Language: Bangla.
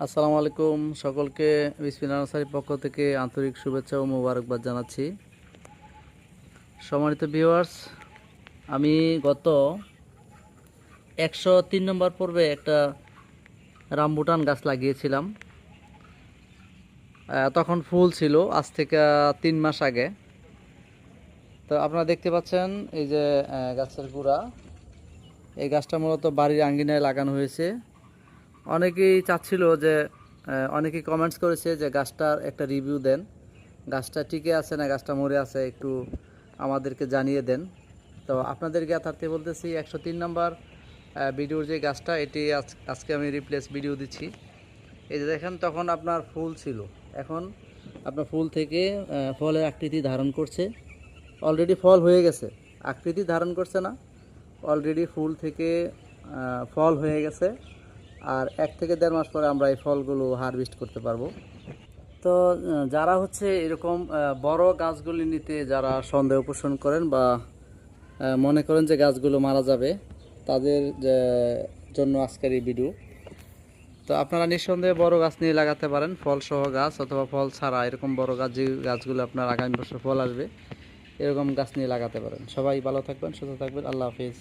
আসসালামু আলাইকুম সকলকে বিসমিল্লাহ নার্সারির পক্ষ থেকে আন্তরিক শুভেচ্ছা ও মোবারকবাদ জানাচ্ছি। সম্মানিত ভিউয়ার্স, আমি গত 103 নম্বর পর্বে একটা রামবুটান গাছ লাগিয়েছিলাম। তখন ফুল ছিল আজ থেকে 3 মাস আগে। তো আপনারা দেখতে পাচ্ছেন এই যে গাছের গোড়া, এই গাছটা মূলত বাড়ির আঙ্গিনায় লাগানো হয়েছে। অনেকেই চাচ্ছিল যে অনেকেই কমেন্টস করেছে যে গাছটার একটা রিভিউ দেন, গাছটা টিকে আছে না গাছটা মরে আছে একটু আমাদেরকে জানিয়ে দেন। তো আপনাদের জ্ঞাতার্থে বলতেছি 103 নম্বর ভিডিওর যে গাছটা এটি আজকে আমি রিপ্লেস ভিডিও দিচ্ছি। এই যে দেখেন, তখন আপনার ফুল ছিল, এখন আপনার ফুল থেকে ফলের আকৃতি ধারণ করছে। অলরেডি ফল হয়ে গেছে, আকৃতি ধারণ করছে না, অলরেডি ফুল থেকে ফল হয়ে গেছে। আর 1 থেকে 1.5 মাস পরে আমরা এই ফলগুলো হারভেস্ট করতে পারবো। তো যারা হচ্ছে এরকম বড় গাছগুলি নিতে যারা সন্দেহ পোষণ করেন বা মনে করেন যে গাছগুলো মারা যাবে, তাদের জন্য আজকের এই ভিডিও। তো আপনারা নিঃসন্দেহে বড় গাছ নিয়ে লাগাতে পারেন, ফল সহ গাছ অথবা ফল ছাড়া এরকম বড় গাছ, যে গাছগুলো আপনার আগামী বছর ফল আসবে এরকম গাছ নিয়ে লাগাতে পারেন। সবাই ভালো থাকবেন, সুস্থ থাকবেন, আল্লাহ হাফিজ।